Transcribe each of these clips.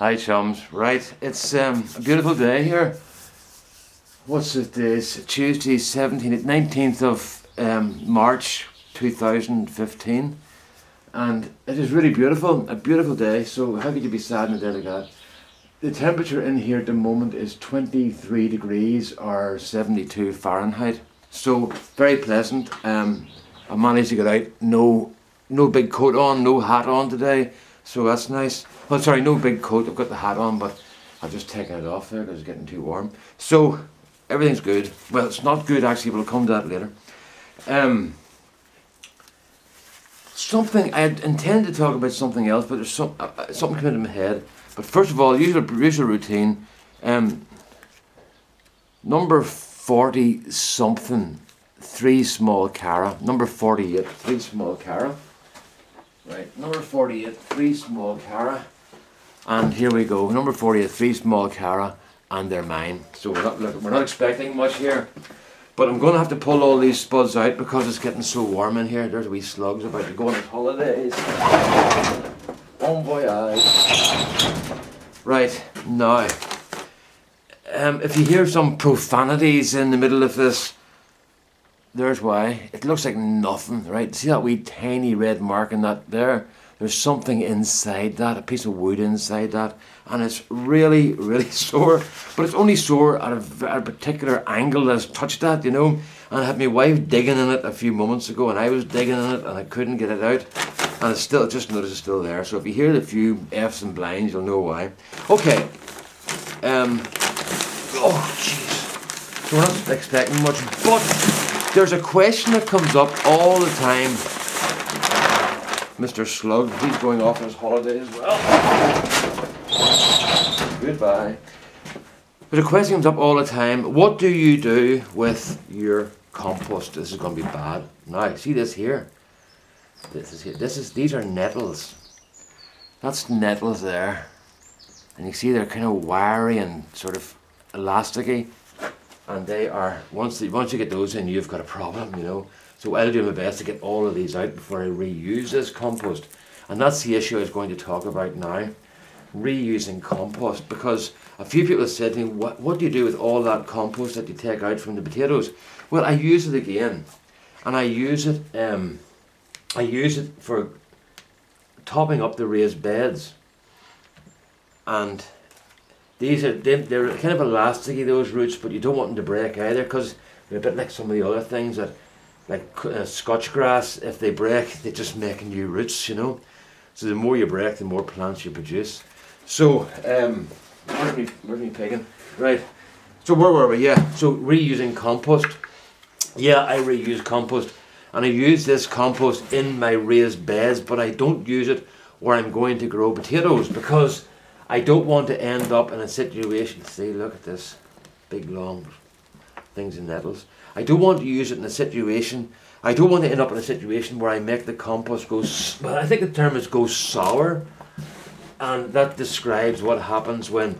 Hi chums, right, it's a beautiful day here. What's it day? It's Tuesday 19th of March 2015, and it is really beautiful, a beautiful day, so how could you be sad in a day like that? The temperature in here at the moment is 23 degrees or 72 Fahrenheit, so very pleasant. I managed to get out, no big coat on, no hat on today, so that's nice. Well, sorry, no big coat, I've got the hat on, but I've just taken it off there because it's getting too warm. So, everything's good. Well, it's not good actually, but we'll come to that later. Something, I had intended to talk about something else, but there's something came into my head. But first of all, usual routine, number 40 something, 3 small cara, number 48, 3 small cara. Right, number 48, 3 small cara. And here we go, number 48, 3 small cara, and they're mine. So we're not expecting much here, but I'm going to have to pull all these spuds out because it's getting so warm in here. There's wee slugs about to go on holidays. Bon voyage. Right, now, if you hear some profanities in the middle of this, there's why. It looks like nothing, right? See that wee tiny red mark in that there? There's something inside that, a piece of wood inside that, and it's really, really sore. But it's only sore at a particular angle that's touched that, you know. And I had my wife digging in it a few moments ago, and I was digging in it, and I couldn't get it out. And it's still, just notice it's still there. So if you hear the few F's and blinds, you'll know why. Okay. Oh, jeez. So we're not expecting much, but there's a question that comes up all the time. Mr. Slug, he's going off on his holiday as well. Goodbye. There's a question that comes up all the time. What do you do with your compost? This is going to be bad. Now, see this here? This is here. These are nettles. That's nettles there. And you see they're kind of wiry and sort of elasticy. And they are, once you get those in, you've got a problem, you know. So I'll do my best to get all of these out before I reuse this compost. And that's the issue I was going to talk about now. Reusing compost. Because a few people have said to me, what do you do with all that compost that you take out from the potatoes? Well, I use it again. And I use it for topping up the raised beds. And they're kind of elasticy, those roots, but you don't want them to break either, because they're a bit like some of the other things that, like scotch grass, if they break, they just make new roots, you know. So the more you break, the more plants you produce. So, where's me picking? Right, so where were we? Yeah, so reusing compost. Yeah, I reuse compost, and I use this compost in my raised beds, but I don't use it where I'm going to grow potatoes, because I don't want to end up in a situation, see, look at this, big long things in nettles. I don't want to use it in a situation, I don't want to end up in a situation where I make the compost go, well, I think the term is go sour, and that describes what happens when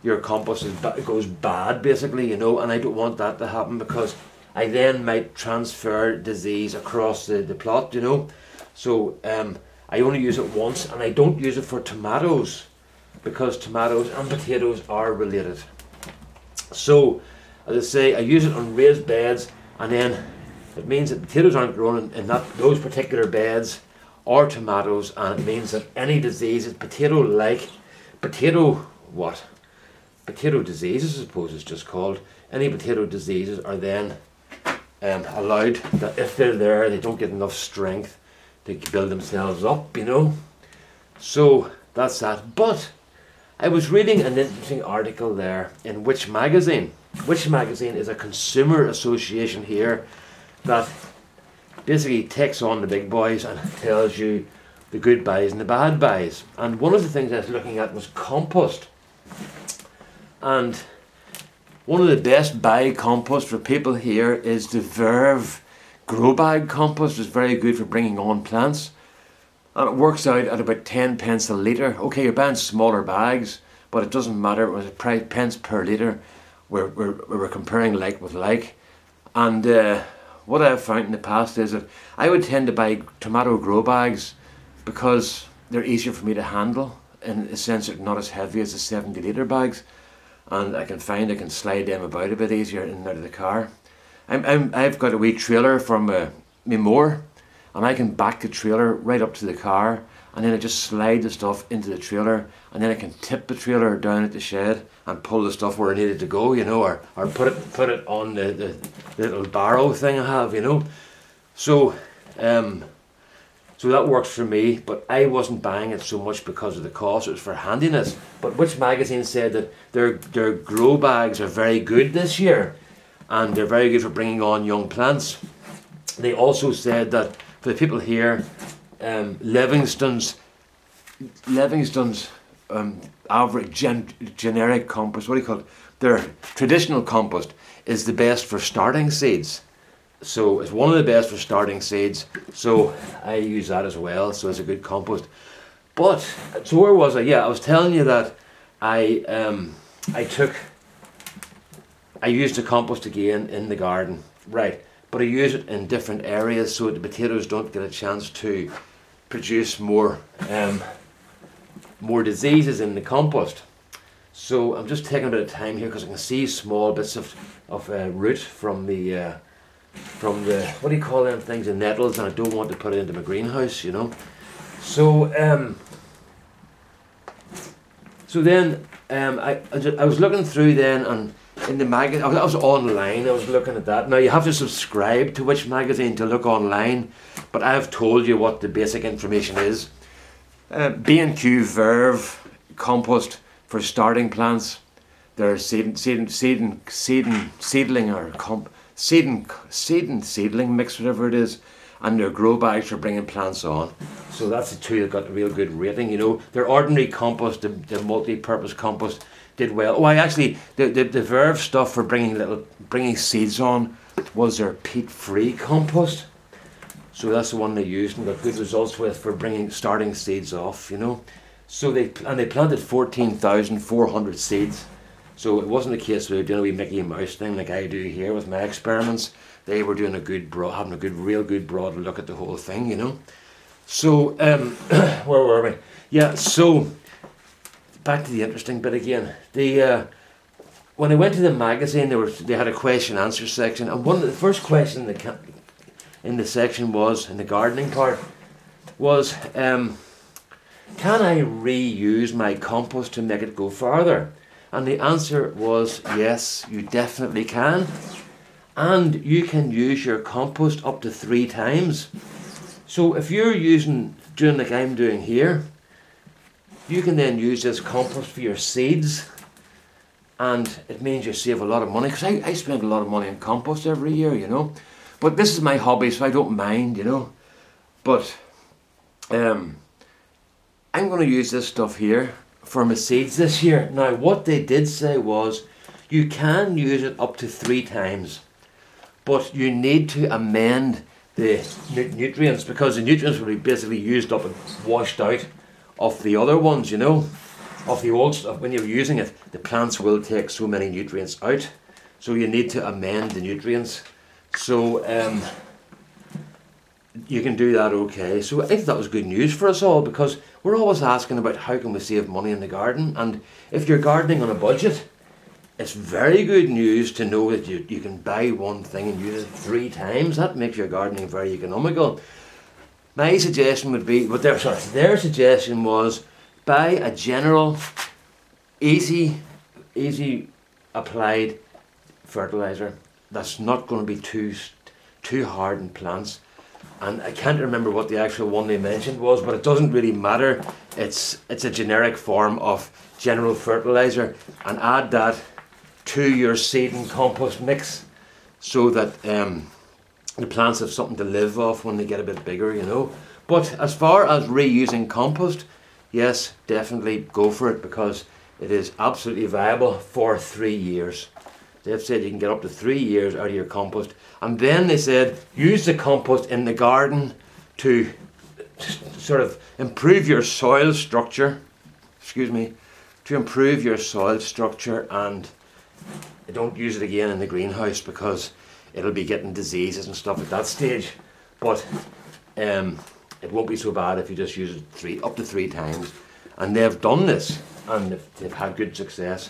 your compost goes bad, basically, you know, and I don't want that to happen, because I then might transfer disease across the plot, you know. So I only use it once, and I don't use it for tomatoes, because tomatoes and potatoes are related. So, as I say, I use it on raised beds, and then it means that potatoes aren't grown in those particular beds, or tomatoes, and it means that any diseases, potato diseases, I suppose it's just called, any potato diseases are then allowed, that if they're there, they don't get enough strength to build themselves up, you know. So, that's that. But I was reading an interesting article there in Which Magazine. Which Magazine is a consumer association here that basically takes on the big boys and tells you the good buys and the bad buys. And one of the things I was looking at was compost. And one of the best buy compost for people here is the Verve Grow Bag compost. It's very good for bringing on plants. And it works out at about 10 pence a litre. Okay, you're buying smaller bags, but it doesn't matter. It was a price, pence per litre. We're comparing like with like. And what I've found in the past is that I would tend to buy tomato grow bags because they're easier for me to handle. in the sense they're not as heavy as the 70 litre bags, and I can slide them about a bit easier in and out of the car. I've got a wee trailer from my mower, and I can back the trailer right up to the car, and then I just slide the stuff into the trailer, and then I can tip the trailer down at the shed and pull the stuff where I need it to go, you know, or put it on the little barrow thing I have, you know. So so that works for me, but I wasn't buying it so much because of the cost, it was for handiness. But Which Magazine said that their grow bags are very good this year, and they're very good for bringing on young plants. They also said that for the people here, Livingston's average generic compost, what do you call it? Their traditional compost is the best for starting seeds. So it's one of the best for starting seeds. So I use that as well. So it's a good compost. But so where was I? Yeah, I was telling you that I used the compost again in the garden, right? But I use it in different areas so the potatoes don't get a chance to produce more diseases in the compost. So I'm just taking a bit of time here because I can see small bits of root from the what do you call them things, the nettles, and I don't want to put it into my greenhouse, you know. So then I was looking through then, and in the magazine, I was online, I was looking at that. Now you have to subscribe to Which Magazine to look online, but I've told you what the basic information is. B&Q Verve compost for starting plants. They're seedling mix, whatever it is, and their grow bags for bringing plants on. So that's the two that got a real good rating, you know. Their ordinary compost, the multi-purpose compost, did well. Oh, the Verve stuff for bringing seeds on was their peat-free compost. So that's the one they used and got good results with for starting seeds off, you know. So they planted 14,400 seeds. So it wasn't a case of doing a wee Mickey Mouse thing like I do here with my experiments. They were doing having a real good broad look at the whole thing, you know. So where were we? Yeah. So back to the interesting bit again. When I went to the magazine, they had a question answer section, and one of the first questions in the section was, in the gardening part, was can I reuse my compost to make it go farther? And the answer was yes, you definitely can. And you can use your compost up to 3 times. So if you're doing like I'm doing here, you can then use this compost for your seeds, and it means you save a lot of money, because I spend a lot of money on compost every year, you know. But this is my hobby, so I don't mind, you know. But I'm going to use this stuff here for my seeds this year. Now what they did say was you can use it up to 3 times, but you need to amend the nutrients, because the nutrients will be basically used up and washed out of the other ones, you know, of the old stuff. When you're using it, the plants will take so many nutrients out, so you need to amend the nutrients. So you can do that, okay. So I think that was good news for us all, because we're always asking about how can we save money in the garden, and if you're gardening on a budget, it's very good news to know that you can buy one thing and use it 3 times. That makes your gardening very economical. My suggestion would be, their suggestion was, buy a general, easy applied fertilizer that's not going to be too hard on plants. And I can't remember what the actual one they mentioned was, but it doesn't really matter. It's a generic form of general fertilizer, and add that to your seed and compost mix, so that the plants have something to live off when they get a bit bigger, you know. But as far as reusing compost, yes, definitely go for it, because it is absolutely viable for 3 years. They've said you can get up to 3 years out of your compost. And then they said use the compost in the garden to sort of improve your soil structure. To improve your soil structure, and don't use it again in the greenhouse, because it'll be getting diseases and stuff at that stage. But it won't be so bad if you just use it up to 3 times. and they've done this, and they've had good success.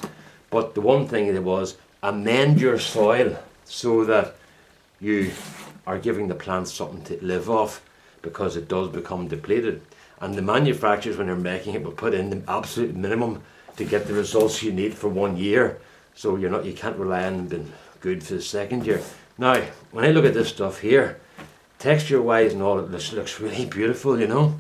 But the one thing it was, amend your soil so that you are giving the plants something to live off, because it does become depleted. And the manufacturers, when they're making it, will put in the absolute minimum to get the results you need for 1 year. So you can't rely on being good for the second year. Now, when I look at this stuff here, texture wise and all, it looks really beautiful, you know.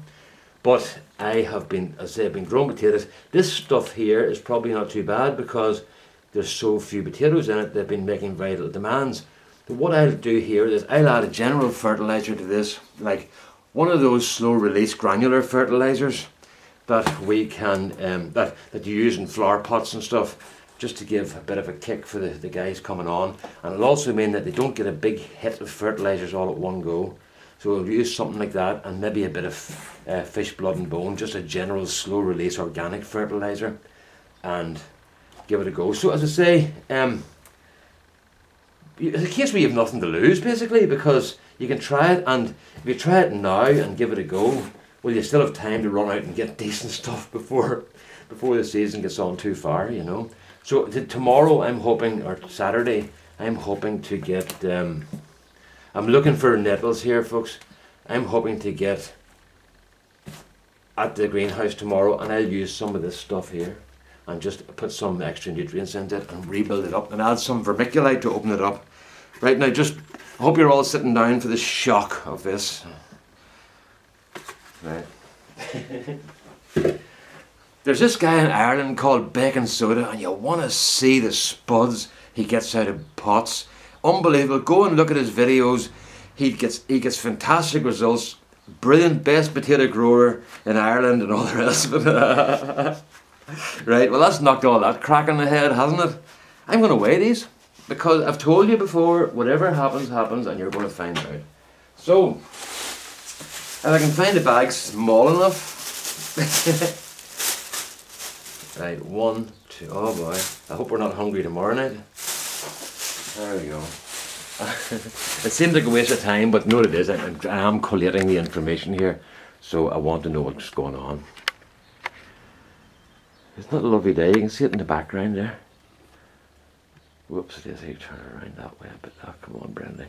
But I have been, as I say, I've been growing potatoes. This stuff here is probably not too bad because there's so few potatoes in it. They've been making very little demands. But what I'll do here is I'll add a general fertilizer to this, like one of those slow release granular fertilizers that we can that you use in flower pots and stuff, just to give a bit of a kick for the guys coming on. And it'll also mean that they don't get a big hit of fertilizers all at one go. So we'll use something like that, and maybe a bit of fish blood and bone, just a general slow release organic fertilizer, and give it a go. So as I say, it's a case where you have nothing to lose basically, because you can try it, and if you try it now and give it a go, well, you still have time to run out and get decent stuff before the season gets on too far, you know. So tomorrow I'm hoping, or Saturday, I'm hoping to get, I'm looking for nettles here, folks. I'm hoping to get at the greenhouse tomorrow, and I'll use some of this stuff here and just put some extra nutrients into it and rebuild it up and add some vermiculite to open it up. Right now, just I hope you're all sitting down for the shock of this. Right. There's this guy in Ireland called Baking Soda, and you want to see the spuds he gets out of pots. Unbelievable. Go and look at his videos. He gets fantastic results. Brilliant, best potato grower in Ireland and all the rest of it. Right, well, that's knocked all that crack on the head, hasn't it? I'm going to weigh these, because I've told you before, whatever happens, happens, and you're going to find out. So, if I can find a bag small enough. Right, 1, 2, oh boy. I hope we're not hungry tomorrow night. There we go. It seems like a waste of time, but no, it is. I am collating the information here, so I want to know what's going on. Isn't that a lovely day? You can see it in the background there. Whoops, it is. I turn it around that way a bit. Oh, come on, Brendy.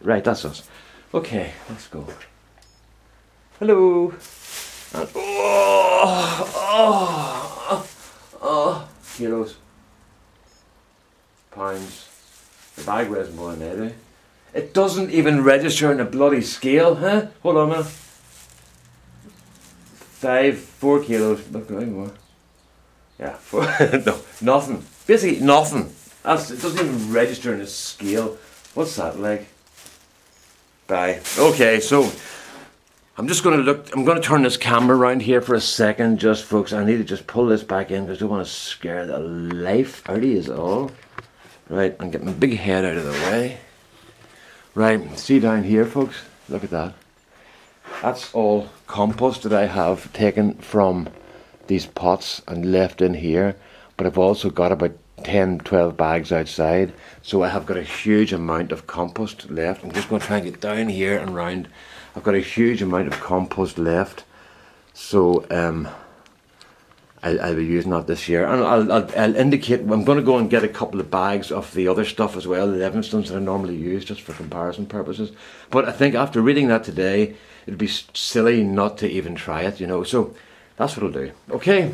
Right, that's us. Okay, let's go. Hello. And kilos, pounds. The bag weighs more than they do. It doesn't even register in a bloody scale, huh? Hold on a minute. 4 kilos. Look, more. Yeah, 4. No, nothing. Basically, nothing. It doesn't even register in a scale. What's that like? Bye. Okay, so I'm just going to look. I'm going to turn this camera around here for a second, just folks. I need to just pull this back in because I don't want to scare the life out of you all. Right, and get my big head out of the way. Right, see down here, folks. Look at that. That's all compost that I have taken from these pots and left in here. But I've also got about 10, 12 bags outside. So I have got a huge amount of compost left. I'm just going to try and get down here and round. I've got a huge amount of compost left. So I'll be using that this year, and I'll indicate. I'm going to go and get a couple of bags of the other stuff as well, the Livingstones that I normally use, just for comparison purposes. But I think after reading that today, it'd be silly not to even try it, you know. So that's what I'll do. Okay,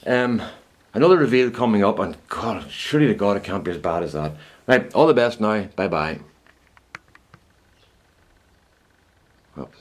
another reveal coming up, and God, surely to God, it can't be as bad as that. Right, all the best now. Bye bye. Oops.